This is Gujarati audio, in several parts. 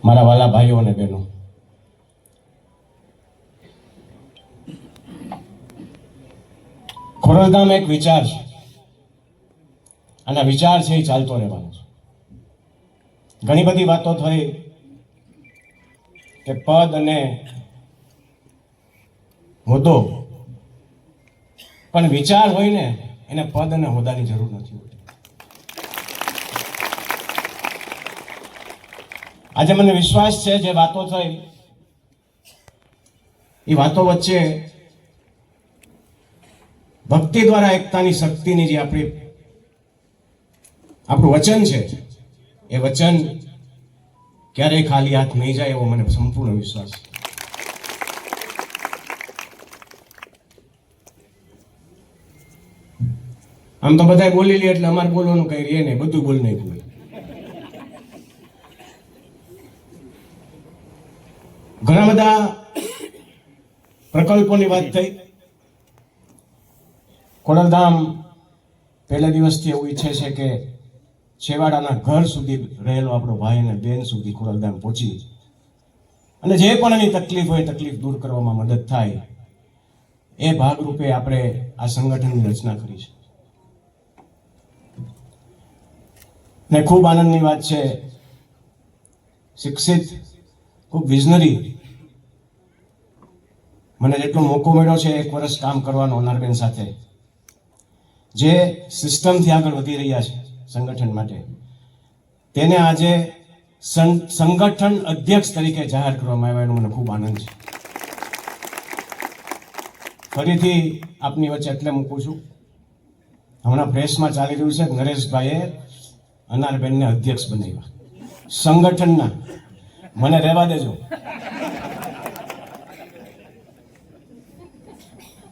મારા વાલા ભાઈઓ અને બહેનો, ખોડલધામ એક વિચાર છે અને આ વિચાર છે એ ચાલતો રહેવાનો છે. ઘણી બધી વાતો થઈ કે પદ અને હોદ્દો, પણ વિચાર હોય ને એને પદ અને હોદ્દાની જરૂર નથી હોતી. આજે મને વિશ્વાસ છે જે વાતો થઈ એ વાતો વચ્ચે ભક્તિ દ્વારા એકતાની શક્તિની જે આપણું વચન છે એ વચન ક્યારેય ખાલી હાથ નહીં જાય એવો મને સંપૂર્ણ વિશ્વાસ છે. આમ તો બધા બોલી લે એટલે અમારે બોલવાનું કઈ રહે નહીં, બધું બોલ નહીં બોલે. ઘણા બધા પ્રકલ્પોની વાત થઈ. ખોડલધામ પહેલા દિવસથી એવું ઈચ્છે છે કે છેવાડાના ઘર સુધી રહેલો આપણો ભાઈ અને બેન સુધી ખોડલધામ પહોંચી અને જે પણ એની તકલીફ હોય તકલીફ દૂર કરવામાં મદદ થાય એ ભાગરૂપે આપણે આ સંગઠનની રચના કરી છે. ને ખૂબ આનંદની વાત છે, શિક્ષિત, ખૂબ વિઝનરી, મને જેટલો મોકો મળ્યો છે 1 વર્ષ કામ કરવાનો અનારબેન સાથે, જે સિસ્ટમથી આગળ વધી રહ્યા છે સંગઠન માટે, તેને આજે સંગઠન અધ્યક્ષ તરીકે જાહેર કરવામાં આવ્યા એનો મને ખૂબ આનંદ છે. ફરીથી આપની વચ્ચે એટલે મૂકું છું, હમણાં પ્રેસમાં ચાલી રહ્યું છે નરેશભાઈએ અનારબેનને અધ્યક્ષ બનાવ્યા સંગઠનના. મને રહેવા દેજો,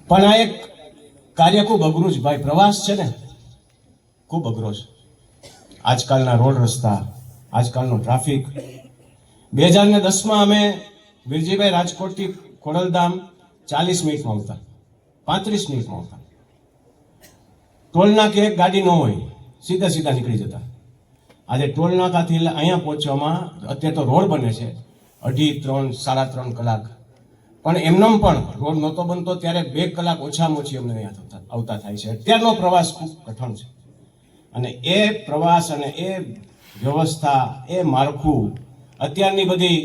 પણ આ એક કાર્ય ખૂબ અઘરું છે ભાઈ. પ્રવાસ છે ને ખૂબ અઘરો છે. આજકાલના રોડ રસ્તા, આજકાલનો ટ્રાફિક. 2010માં અમે વિરજીભાઈ રાજકોટથી ખોડલધામ 40 મિનિટમાં આવતા, 35 મિનિટમાં આવતા. ટોલ નાકે એક ગાડી ન હોય, સીધા સીધા નીકળી જતા. આજે ટોલ નાકાથી અહીંયા પહોંચવામાં અત્યારે તો રોડ બને છે 2.5, 3, 3.5 કલાક, પણ એમનેમ પણ રોડ નહોતો બનતો ત્યારે 2 કલાક ઓછામાં ઓછી અમને અહીંયા આવતા થાય છે. અત્યારનો પ્રવાસ ખૂબ કઠણ છે અને એ પ્રવાસ અને એ વ્યવસ્થા, એ માળખું, અત્યારની બધી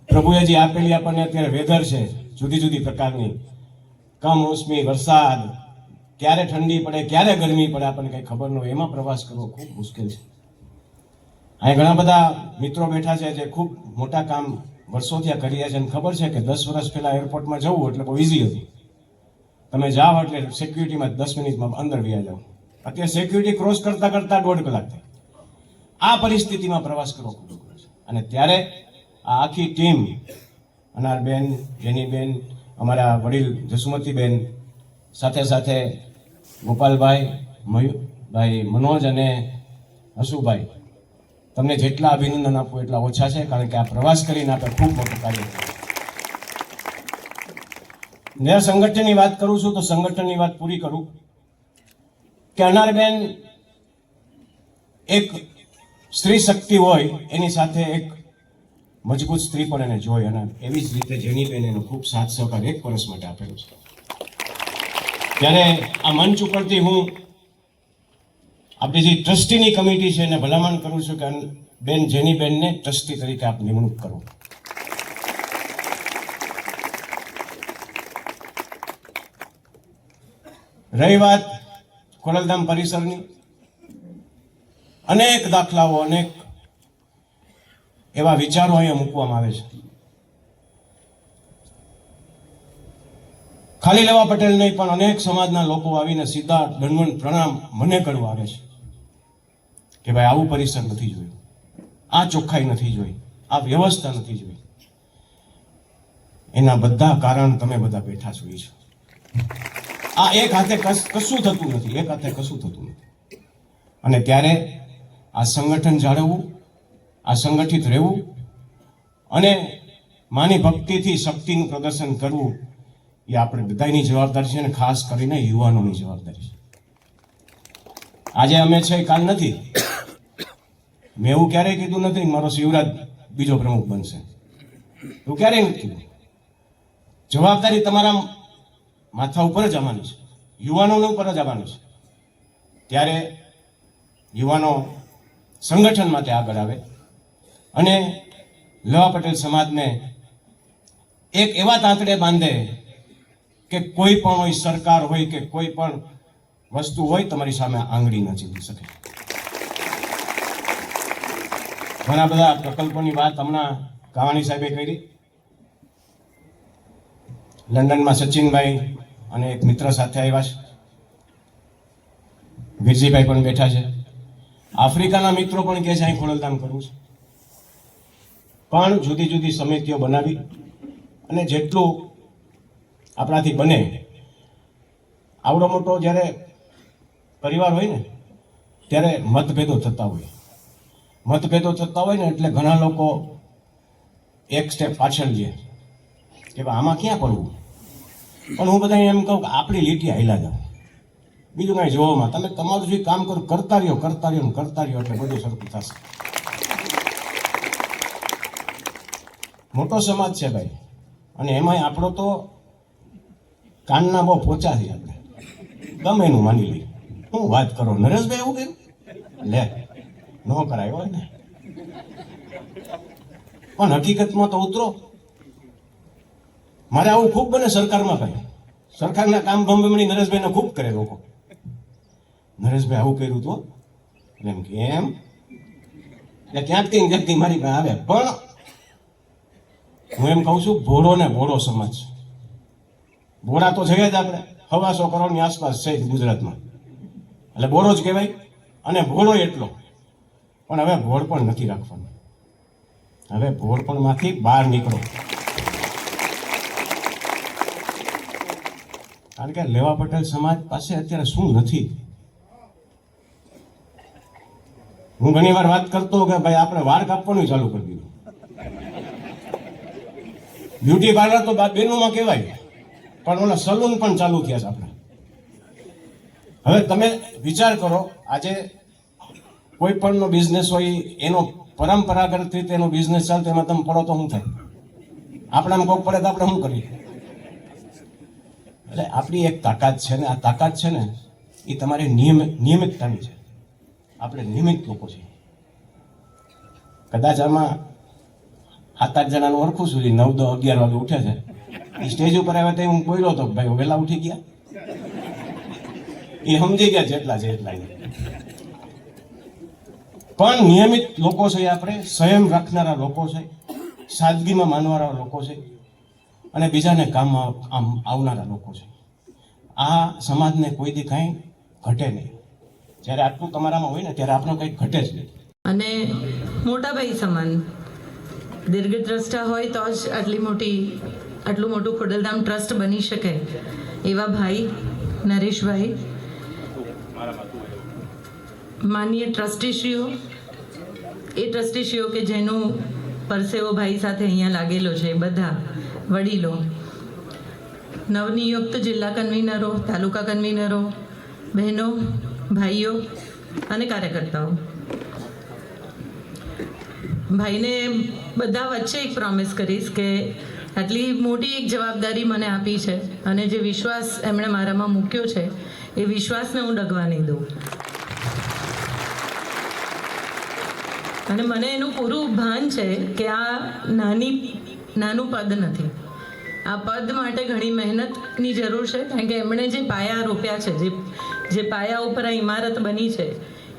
પ્રભુએ જે આપેલી આપણને અત્યારે વેધર છે જુદી જુદી પ્રકારની, કમોસમી વરસાદ, ક્યારે ઠંડી પડે ક્યારે ગરમી પડે આપણને કંઈ ખબર ન હોય, એમાં પ્રવાસ કરવો ખૂબ મુશ્કેલ છે. અહીં ઘણા બધા મિત્રો બેઠા છે જે ખૂબ મોટા કામ વર્ષોથી આ કરી રહ્યા છે અને ખબર છે કે 10 વર્ષ પહેલા એરપોર્ટમાં જવું એટલે બહુ ઇઝી હતું. તમે જાઓ એટલે સિક્યુરિટીમાં 10 મિનિટમાં અંદર વ્યા જાઓ. અત્યારે સિક્યુરિટી ક્રોસ કરતા કરતા 1.5 કલાક થાય. આ પરિસ્થિતિમાં પ્રવાસ કરવો ખૂબ અઘરો છે અને ત્યારે આ આખી ટીમ, અનારબેન, જેનીબેન, અમારા વડીલ જસુમતીબેન, સાથે સાથે ગોપાલભાઈ, મયુરભાઈ, મનોજ અને હસુભાઈ, તમને જેટલા અભિનંદન આપવું એટલા ઓછા છે, કારણ કે આ પ્રવાસ કરીને આપણે ખૂબ મોટું કાર્ય કર્યું. જ્યારે સંગઠનની વાત કરું છું તો સંગઠનની વાત પૂરી કરું કે અનારબેન એક સ્ત્રી શક્તિ હોય એની સાથે એક મજબૂત સ્ત્રી પણ એને જોઈ, અને એવી જ રીતે જેનીબેન એનો ખૂબ સાથ સહકાર 1 વર્ષ માટે આપેલો છે. ત્યારે આ મંચ ઉપરથી હું આપણી જે ટ્રસ્ટીની કમિટી છે એને ભલામણ કરું છું કે બેન જેનીબેનને ટ્રસ્ટી તરીકે આપ નિમણૂક કરો. રહી વાત ખોડલધામ પરિસરની, અનેક દાખલાઓ, અનેક એવા વિચારો અહીંયા મૂકવામાં આવે છે. ખાલી લેવા પટેલ નહીં પણ અનેક સમાજના લોકો આવીને સીધા દંડવત પ્રણામ મને કરવા આવે છે કે ભાઈ આવું પરિસર નથી જોયું, આ ચોખ્ખાઈ નથી જોઈ, આ વ્યવસ્થા નથી જોઈ. એના બધા કારણ તમે બધા બેઠા છો. આ એક હાથે કશું થતું નથી, એક હાથે કશું થતું નથી. અને ત્યારે આ સંગઠન જાળવવું, આ સંગઠિત રહેવું અને માની ભક્તિથી શક્તિનું પ્રદર્શન કરવું એ આપણે બધાની જવાબદારી છે અને ખાસ કરીને યુવાનોની જવાબદારી છે. આજે અમે છે કાલ નથી. મેં એવું ક્યારેય કીધું નથી કે મારો શિવરાજ બીજો પ્રમુખ બનશે, એવું ક્યારેય નથી કીધું. જવાબદારી તમારા માથા ઉપર જ આવવાની છે, યુવાનોને ઉપર જ આવવાની છે. ત્યારે યુવાનો સંગઠન માટે આગળ આવે અને લેવા પટેલ સમાજને એક એવા તાંતડે બાંધે કે કોઈ પણ હોય, સરકાર હોય કે કોઈ પણ વસ્તુ હોય, તમારી સામે આંગળી ન ચીંધી શકે. ઘણા બધા પ્રકલ્પોની વાત હમણાં કાવાણી સાહેબે કરી. લંડનમાં સચિનભાઈ અને એક મિત્ર સાથે આવ્યા છે, વીરજીભાઈ પણ બેઠા છે. આફ્રિકાના મિત્રો પણ કહે છે અહીં ખોડલધામ કરવું છે. પણ જુદી જુદી સમિતિઓ બનાવી અને જેટલું આપણાથી બને, આવડો મોટો જ્યારે પરિવાર હોય ને ત્યારે મતભેદો થતા હોય ને એટલે ઘણા લોકો એક સ્ટેપ પાછળ છે કે આમાં ક્યાં પડવું. પણ હું બધા એમ કહું કે આપણી લીટી હાઈલા જાઓ, બીજું કાંઈ જોવામાં તમે તમારું જે કામ કરો કરતા રહ્યો એટલે બધું સરખું થશે. મોટો સમાજ છે ભાઈ, અને એમાંય આપણો તો કાનના બહુ પોચા છે. આપણે ગમે એનું માની લઈએ. હું વાત કરો નરેશભાઈ એવું કર્યું લે ન કરાય હોય ને, પણ હકીકતમાં તો ઉતરો. મારે આવું ખૂબ બને સરકારમાં ભાઈ, સરકારના કામ ભમભમણી નરેશભાઈને ખૂબ કરે લોકો. નરેશભાઈ આવું કર્યું હતું એમ કે એમ એટલે ક્યાંકથી મારી પાસે આવે. પણ હું એમ કહું છું, ભોળો ને ભોળો સમાજ, ભોળા તો છે જ આપણે, 125 કરોડની આસપાસ છે ગુજરાતમાં, એટલે ભોળો જ કહેવાય. અને ભોળો એટલો પણ હવે ભોળ પણ નથી રાખવાનું. હવે ભોળ પણ માંથી બહાર નીકળો, કારણ કે લેવા પટેલ સમાજ પાસે અત્યારે શું નથી. હું ઘણી વાર વાત કરતો કે ભાઈ આપણે વાળ કાપવાનું ચાલુ કરી દીધું. બ્યુટી પાર્લર તો બેનોમાં કહેવાય, પણ ઓલા સલૂન પણ ચાલુ થયા છે આપણે. હવે તમે વિચાર કરો, આજે કોઈ પણનો બિઝનેસ હોય, એનો પરંપરાગત રીતે એનો બિઝનેસ ચાલતો, એમાં તમે પડો તો શું થાય? આપણામાં કોક પડે તો આપણે શું કરીએ? એટલે આપણી એક તાકાત છે ને, આ તાકાત છે ને એ તમારી નિયમિતતાની છે. આપણે નિયમિત લોકો છીએ. કદાચ આમાં 7-8 જણાનું ઓળખું છું, 9, 10, 11 વાગે ઉઠે છે. એ સ્ટેજ ઉપર આવ્યા તો હું બોલ્યો હતો ભાઈ વહેલા ઉઠી ગયા, એ સમજી ગયા જેટલા છે એટલા. પણ નિયમિત લોકો છે આપણે, સંયમ રાખનારા લોકો છે, સાદગીમાં માનવાના લોકો છે, અને બીજાને કામમાં આવનારા લોકો છે. આ સમાજને કોઈ દી કાંઈ ઘટે નહીં. જ્યારે આટલું તમારામાં હોય ને ત્યારે આપણને કંઈ ઘટે જ નહીં. અને મોટા ભાઈ સમાન દીર્ઘદ્રષ્ટા હોય તો જ આટલું મોટું ખોડલધામ ટ્રસ્ટ બની શકે એવા ભાઈ નરેશભાઈ, માનનીય ટ્રસ્ટીશ્રીઓ, એ ટ્રસ્ટીશ્રીઓ કે જેનું પરસેવો ભાઈ સાથે અહીંયા લાગેલો છે, બધા વડીલો, નવનિયુક્ત જિલ્લા કન્વીનરો, તાલુકા કન્વીનરો, બહેનો, ભાઈઓ અને કાર્યકર્તાઓ. ભાઈને બધા વચ્ચે એક પ્રોમિસ કરીશ કે આટલી મોટી એક જવાબદારી મને આપી છે અને જે વિશ્વાસ એમણે મારામાં મૂક્યો છે એ વિશ્વાસને હું ડગવા નહીં દઉં. અને મને એનું પૂરું ભાન છે કે આ નાનું પદ નથી. આ પદ માટે ઘણી મહેનતની જરૂર છે, કારણ કે એમણે જે પાયા રોપ્યા છે, જે પાયા ઉપર આ ઇમારત બની છે,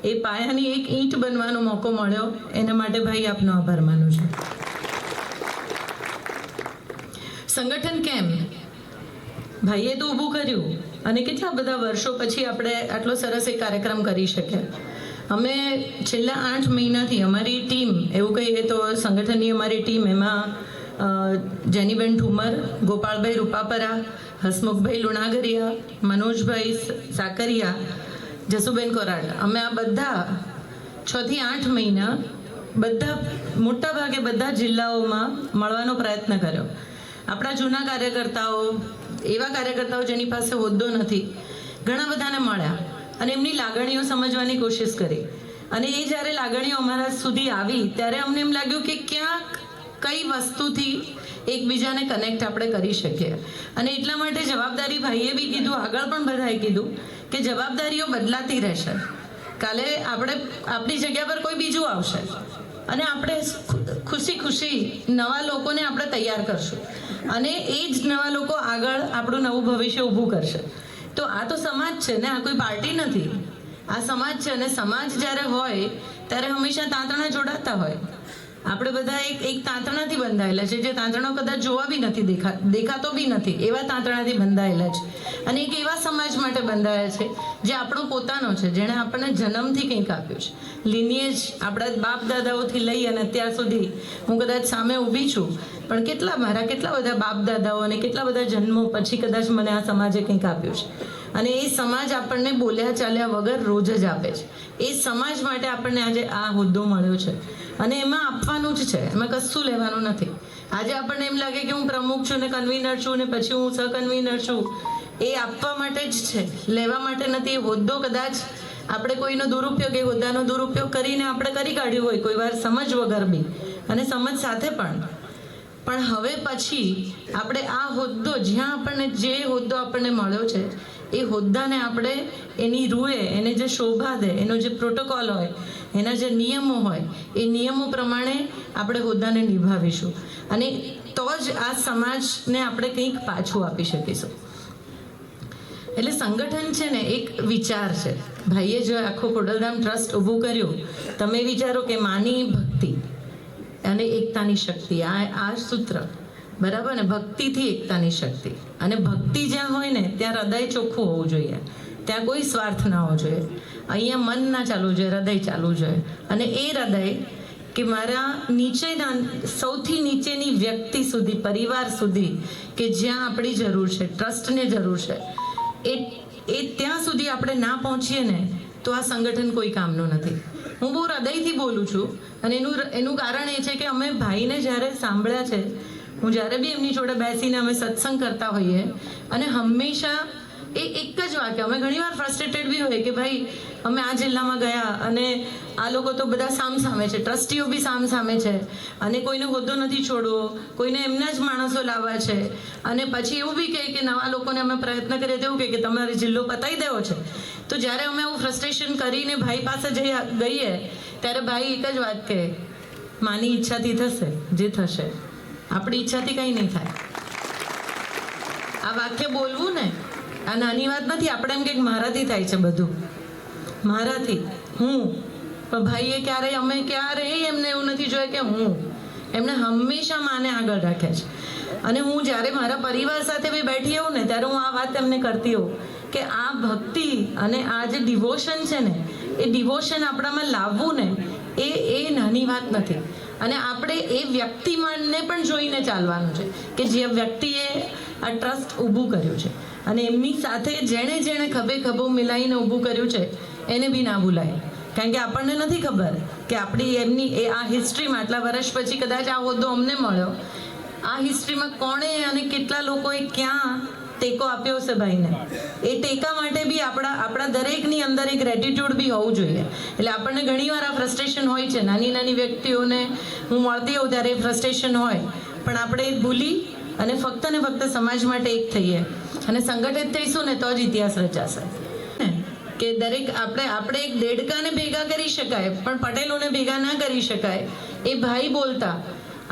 એ પાયાની એક ઈંટ બનવાનો મોકો મળ્યો. એના માટે ભાઈ આપનો આભાર માનું છું. સંગઠન કેમ ભાઈએ તો ઊભું કર્યું અને કેટલા બધા વર્ષો પછી આપણે આટલો સરસ એક કાર્યક્રમ કરી શક્યા. અમે છેલ્લા 8 મહિનાથી અમારી ટીમ, એવું કહીએ તો સંગઠનની અમારી ટીમ, એમાં જેનીબેન ઠુમર, ગોપાળભાઈ રૂપાપરા, હસમુખભાઈ લુણાગરિયા, મનોજભાઈ સાકરિયા, જસુબેન કોરાટ, અમે આ બધા 6 થી 8 મહિના બધા મોટા ભાગે બધા જિલ્લાઓમાં મળવાનો પ્રયત્ન કર્યો. આપણા જૂના કાર્યકર્તાઓ, એવા કાર્યકર્તાઓ જેની પાસે હોદ્દો નથી, ઘણા બધાને મળ્યા અને એમની લાગણીઓ સમજવાની કોશિશ કરી. અને એ જ્યારે લાગણીઓ અમારા સુધી આવી ત્યારે અમને એમ લાગ્યું કે ક્યાંક કઈ વસ્તુથી એકબીજાને કનેક્ટ આપણે કરી શકીએ. અને એટલા માટે જવાબદારી ભાઈએ બી કીધું, આગળ પણ બધાએ કીધું કે જવાબદારીઓ બદલાતી રહેશે. કાલે આપણી જગ્યા પર કોઈ બીજું આવશે અને આપણે ખુશી ખુશી નવા લોકોને આપણે તૈયાર કરશું અને એ જ નવા લોકો આગળ આપણું નવું ભવિષ્ય ઊભું કરશે. તો આ તો સમાજ છે ને, આ કોઈ પાર્ટી નથી, આ સમાજ છે. અને સમાજ જ્યારે હોય ત્યારે હંમેશા તાંતણા જોડાતા હોય. આપણે બધા એક તાંતણાથી બંધાયેલા છે, જે તાંતણો કદાચ જોવા બી નથી દેખાતો બી નથી, એવા તાંતણાથી બંધાયેલા છે. અને એક એવા સમાજ માટે બંધાયા છે જે આપણો પોતાનો છે, જેણે આપણને જન્મથી કંઈક આપ્યું છે. લિનિયેજ આપણા બાપ દાદાઓથી લઈ અને અત્યાર સુધી હું કદાચ સામે ઊભી છું, પણ મારા કેટલા બધા બાપ દાદાઓ અને કેટલા બધા જન્મો પછી કદાચ મને આ સમાજે કંઈક આપ્યું છે. અને એ સમાજ આપણને બોલ્યા ચાલ્યા વગર રોજ જ આપે છે. એ સમાજ માટે આપણને આજે આ હોદ્દો મળ્યો છે અને એમાં આપવાનું જ છે, એમાં કશું લેવાનું નથી. આજે આપણને એમ લાગે કે હું પ્રમુખ છું ને કન્વીનર છું ને પછી હું સહકન્વીનર છું, એ આપવા માટે જ છે, લેવા માટે નથી. એ હોદ્દો કદાચ આપણે કોઈનો દુરુપયોગ, એ હોદ્દાનો દુરુપયોગ કરીને આપણે કરી કાઢ્યું હોય કોઈ વાર સમજ વગર બી અને સમજ સાથે પણ હવે પછી આપણે આ હોદ્દો, જ્યાં આપણને જે હોદ્દો આપણને મળ્યો છે એ હોદ્દાને આપણે એની રૂએ, એને જે શોભા દે, એનો જે પ્રોટોકોલ હોય, એના જે નિયમો હોય, એ નિયમો પ્રમાણે આપણે હોદ્દાને નિભાવીશું અને તો જ આ સમાજને આપણે કંઈક પાછું આપી શકીશું. એટલે સંગઠન છે ને એક વિચાર છે. ભાઈએ જો આખું ખોડલધામ ટ્રસ્ટ ઊભું કર્યું, તમે વિચારો કે માની ભક્તિ અને એકતાની શક્તિ, આ સૂત્ર બરાબર ને, ભક્તિથી એકતાની શક્તિ. અને ભક્તિ જ્યાં હોય ને ત્યાં હૃદય ચોખ્ખું હોવું જોઈએ, ત્યાં કોઈ સ્વાર્થ ના હોવો જોઈએ. અહીંયા મન ના ચાલવું જોઈએ, હૃદય ચાલવું જોઈએ. અને એ હૃદય કે મારા નીચેના, સૌથી નીચેની વ્યક્તિ સુધી, પરિવાર સુધી, કે જ્યાં આપણી જરૂર છે, ટ્રસ્ટને જરૂર છે, એ ત્યાં સુધી આપણે ના પહોંચીએ ને તો આ સંગઠન કોઈ કામનું નથી. હું બહુ હૃદયથી બોલું છું અને એનું કારણ એ છે કે અમે ભાઈને જ્યારે સાંભળ્યા છે, હું જ્યારે બી એમની જોડે બેસીને અમે સત્સંગ કરતા હોઈએ અને હંમેશા એ એક જ વાક્ય, અમે ઘણીવાર ફ્રસ્ટ્રેટેડ બી હોય કે ભાઈ અમે આ જિલ્લામાં ગયા અને આ લોકો તો બધા સામસામે છે, ટ્રસ્ટીઓ બી સામસામે છે અને કોઈને હોદ્દો નથી છોડવો, કોઈને એમના જ માણસો લાવવા છે. અને પછી એવું બી કહે કે નવા લોકોને અમે પ્રયત્ન કરીએ તો એવું કહે કે તમારે જિલ્લો પતાવી દેવો છે. તો જ્યારે અમે આવું ફ્રસ્ટ્રેશન કરીને ભાઈ પાસે ગઈએ ત્યારે ભાઈ એક જ વાત કહે, માની ઈચ્છાથી થશે જે થશે, આપણી ઈચ્છાથી કંઈ નહીં થાય. આ વાક્ય બોલવું ને આ નાની વાત નથી. આપણે એમ કે મારાથી થાય છે બધું, મારાથી, હું. પણ ભાઈએ ક્યારેય એમને એવું નથી જોયું કે હું, એમને હંમેશા માને આગળ રાખે છે. અને હું જ્યારે મારા પરિવાર સાથે બી બેઠી હોઉં ને ત્યારે હું આ વાત એમને કરતી હોઉં કે આ ભક્તિ અને આ જે ડિવોશન છે ને, એ ડિવોશન આપણામાં લાવવું ને એ નાની વાત નથી. અને આપણે એ વ્યક્તિને પણ જોઈને ચાલવાનું છે કે જે વ્યક્તિએ આ ટ્રસ્ટ ઊભું કર્યું છે અને એમની સાથે જેણે ખભે ખભો મિલાઈને ઊભું કર્યું છે એને બી ના ભૂલાય. કારણ કે આપણને નથી ખબર કે એમની આ હિસ્ટ્રીમાં આટલા વર્ષ પછી કદાચ આ હોદ્દો અમને મળ્યો, આ હિસ્ટ્રીમાં કોણે અને કેટલા લોકોએ ક્યાં ટેકો આપ્યો છે ભાઈને, એ ટેકા માટે બી આપણા દરેકની અંદર એક ગ્રેટિટ્યૂડ બી હોવું જોઈએ. એટલે આપણને ઘણીવાર આ ફ્રસ્ટ્રેશન હોય છે, નાની વ્યક્તિઓને હું મળતી હોઉં ત્યારે ફ્રસ્ટ્રેશન હોય, પણ આપણે ભૂલી અને ફક્ત ને ફક્ત સમાજ માટે એક થઈએ અને સંગઠિત થઈશું ને તો જ ઇતિહાસ રચાશે. કે દરેક આપણે એક દેડકાને ભેગા કરી શકાય પણ પટેલોને ભેગા ના કરી શકાય, એ ભાઈ બોલતા.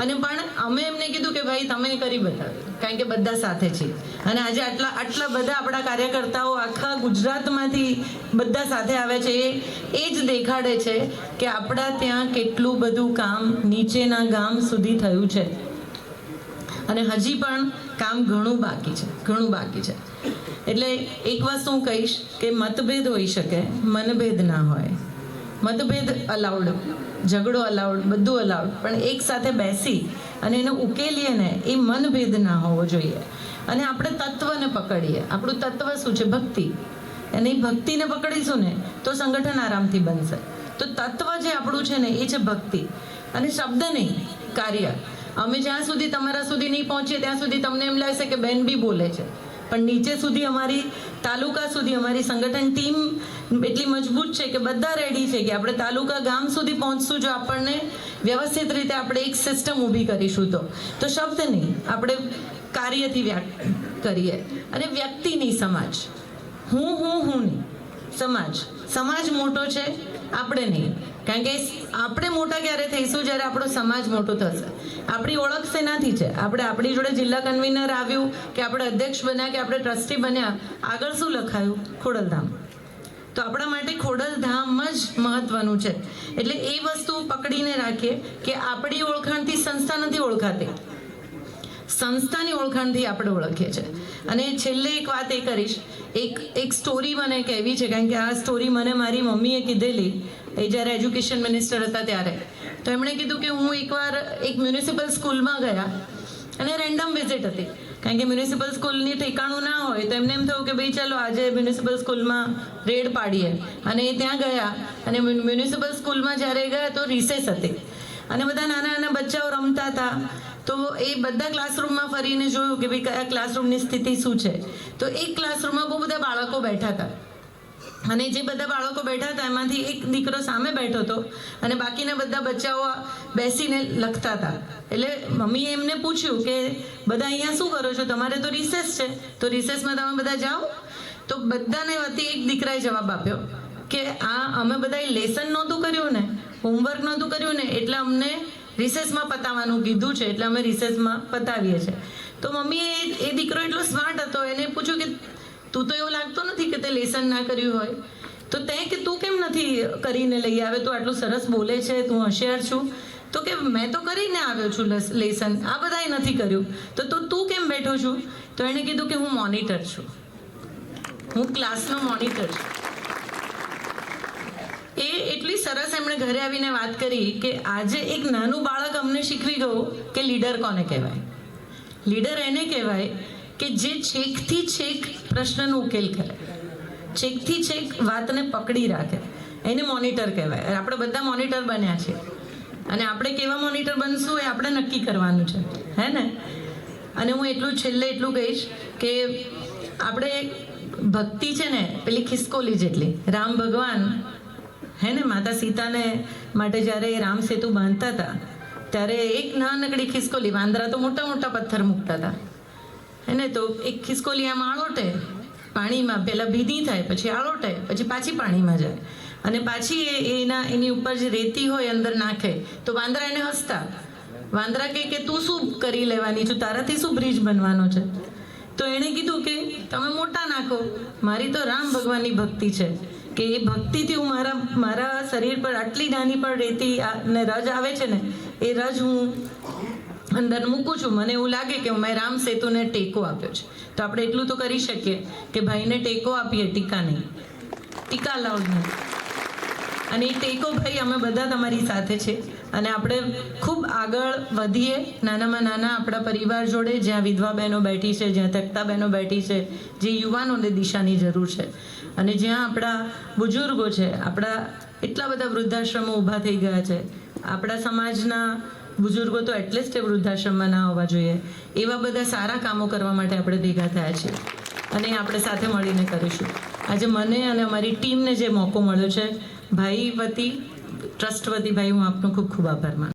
અને પણ અમે એમને કીધું કે ભાઈ તમે કરી બતાવ્યું, કારણ કે બધા સાથે છીએ. અને આજે આટલા બધા આપણા કાર્યકર્તાઓ આખા ગુજરાતમાંથી બધા સાથે આવે છે, એ જ દેખાડે છે કે આપણા ત્યાં કેટલું બધું કામ નીચેના ગામ સુધી થયું છે અને હજી પણ કામ ઘણું બાકી છે. એટલે એક વસ્તુ હું કહીશ કે મતભેદ હોઈ શકે, મનભેદ ના હોય. મતભેદ અલાઉડ, ઝઘડો અલાઉડ, બધું અલાઉડ, પણ એક સાથે બેસી અને એને ઉકેલીએ ને એ મનભેદ ના હોવો જોઈએ. અને આપણે તત્વને પકડીએ. આપણું તત્વ શું છે? ભક્તિ. અને એ ભક્તિને પકડીશું ને તો સંગઠન આરામથી બનશે. તો તત્વ જે આપણું છે ને એ છે ભક્તિ. અને શબ્દ નહીં, કાર્ય. અમે જ્યાં સુધી તમારા સુધી નહીં પહોંચીએ ત્યાં સુધી તમને એમ લાગશે કે બેન બી બોલે છે, પણ નીચે સુધી અમારી તાલુકા સુધી અમારી સંગઠન ટીમ એટલી મજબૂત છે કે બધા રેડી છે કે આપણે તાલુકા ગામ સુધી પહોંચશું જો આપણને વ્યવસ્થિત રીતે આપણે એક સિસ્ટમ ઊભી કરીશું તો શબ્દ નહીં, આપણે કાર્યથી વ્યક્ત કરીએ. અને વ્યક્તિ નહીં, સમાજ. હું નહીં, સમાજ મોટો છે, આપણે નહીં. કારણ કે આપણે મોટા ક્યારે થઈશું જ્યારે આપણો સમાજ મોટો થશે. આપણી ઓળખ શેનાથી છે? આપણી જોડે જિલ્લા કન્વીનર આવ્યું કે આપણે અધ્યક્ષ બન્યા કે આપણે ટ્રસ્ટી બન્યા, આગળ શું લખાયું? ખોડલધામ. તો આપણા માટે ખોડલધામ જ મહત્વનું છે. એટલે એ વસ્તુ પકડીને રાખીએ કે આપણી ઓળખાણથી સંસ્થા નથી ઓળખાતી, સંસ્થાની ઓળખાણથી આપણે ઓળખીએ છીએ. અને છેલ્લે એક વાત એ કરીશ, એક સ્ટોરી મને કહેવી છે, કારણ કે આ સ્ટોરી મને મારી મમ્મીએ કીધેલી એ જ્યારે એજ્યુકેશન મિનિસ્ટર હતા ત્યારે. તો એમણે કીધું કે હું એકવાર એક મ્યુનિસિપલ સ્કૂલમાં ગયા અને રેન્ડમ વિઝિટ હતી, કારણ કે મ્યુનિસિપલ સ્કૂલની ઠેકાણું ના હોય તો એમને એમ થયું કે ભાઈ ચાલો આજે મ્યુનિસિપલ સ્કૂલમાં રેડ પાડીએ. અને એ ત્યાં ગયા અને મ્યુનિસિપલ સ્કૂલમાં જ્યારે ગયા તો રિસેસ હતી અને બધા નાના નાના બચ્ચાઓ રમતા હતા. તો એ બધા ક્લાસરૂમમાં ફરીને જોયું કે ભાઈ કયા ક્લાસરૂમની સ્થિતિ શું છે. તો એક ક્લાસરૂમમાં બહુ બધા બાળકો બેઠા હતા અને જે બધા બાળકો બેઠા હતા એમાંથી એક દીકરો સામે બેઠો હતો અને બાકીના બધા બચ્ચાઓ બેસીને લખતા હતા. એટલે મમ્મીએ એમને પૂછ્યું કે બધા અહીંયા શું કરો છો? તમારે તો રિસેસ છે, તો રિસેસમાં તમે બધા જાઓ. તો બધાને વતી એક દીકરાએ જવાબ આપ્યો કે અમે બધાએ લેસન નહોતું કર્યું ને, હોમવર્ક નહોતું કર્યું ને, એટલે અમને રિસેસમાં પતાવવાનું કીધું છે, એટલે અમે રિસેસમાં પતાવીએ છીએ. તો મમ્મીએ એ દીકરો એટલો સ્માર્ટ હતો, એને પૂછ્યું કે તું તો એવું લાગતું નથી કે તે લેસન ના કર્યું હોય, તો કે તું કેમ નથી કરીને લઈ આવે? તું આટલું સરસ બોલે છે, તું હોશિયાર છું. તો કે મેં તો કરીને આવ્યો છું લેસન, આ બધાએ નથી કર્યું, તો તું કેમ બેઠો છું? તો એણે કીધું કે હું મોનિટર છું, હું ક્લાસનો મોનિટર છું. એ એટલી સરસ એમણે ઘરે આવીને વાત કરી કે આજે એક નાનું બાળક અમને શીખવી ગયું કે લીડર કોને કહેવાય. લીડર એને કહેવાય કે જે છેકથી છેક પ્રશ્નનો ઉકેલ કરે, છેકથી છેક વાતને પકડી રાખે, એને મોનિટર કહેવાય. આપણે બધા મોનિટર બન્યા છીએ અને આપણે કેવા મોનિટર બનશું એ આપણે નક્કી કરવાનું છે, હે ને? અને હું છેલ્લે એટલું કહીશ કે આપણે ભક્તિ છે ને પેલી ખિસકોલી જેટલી. રામ ભગવાન હે ને માતા સીતાને માટે જ્યારે રામ સેતુ બાંધતા હતા ત્યારે એક નાનકડી ખિસકોલી, વાંદરા તો મોટા મોટા પથ્થર મૂકતા હતા હે ને, તો એક ખિસકોલી આમ આળોટે પાણીમાં, પહેલાં ભીની થાય, પછી આળોટે, પછી પાછી પાણીમાં જાય અને પાછી એની ઉપર જે રેતી હોય અંદર નાખે. તો વાંદરા એને હસતા. વાંદરા કે તું શું કરી લેવાની છું, તારાથી શું બ્રિજ બનવાનો છે? તો એણે કીધું કે તમે મોટા નાખો, મારી તો રામ ભગવાનની ભક્તિ છે કે એ ભક્તિથી હું મારા શરીર પર આટલી નાની પણ રેતી ને રજ આવે છે ને, એ રજ હું અંદર મૂકું છું. મને એવું લાગે કે મેં રામ સેતુને ટેકો આપ્યો છે. તો આપણે એટલું તો કરી શકીએ કે ભાઈને ટેકો આપીએ, ટીકા નહીં, ટીકા લાઉડ નહીં. અને એ ટેકો ભાઈ અમે બધા તમારી સાથે છે અને આપણે ખૂબ આગળ વધીએ, નાનામાં નાના આપણા પરિવાર જોડે, જ્યાં વિધવા બહેનો બેઠી છે, જ્યાં તકતા બહેનો બેઠી છે, જે યુવાનોને દિશાની જરૂર છે અને જ્યાં આપણા બુઝુર્ગો છે, આપણા એટલા બધા વૃદ્ધાશ્રમો ઊભા થઈ ગયા છે. આપણા સમાજના બુઝુર્ગો તો એટલે જ તે વૃદ્ધાશ્રમમાં ના હોવા જોઈએ. એવા બધા સારા કામો કરવા માટે આપણે ભેગા થયા છીએ અને આપણે સાથે મળીને કરીશું. આજે મને અને અમારી ટીમને જે મોકો મળ્યો છે, ભાઈ વતી, ટ્રસ્ટ વતી ભાઈ, હું આપનો ખૂબ ખૂબ આભાર માનું.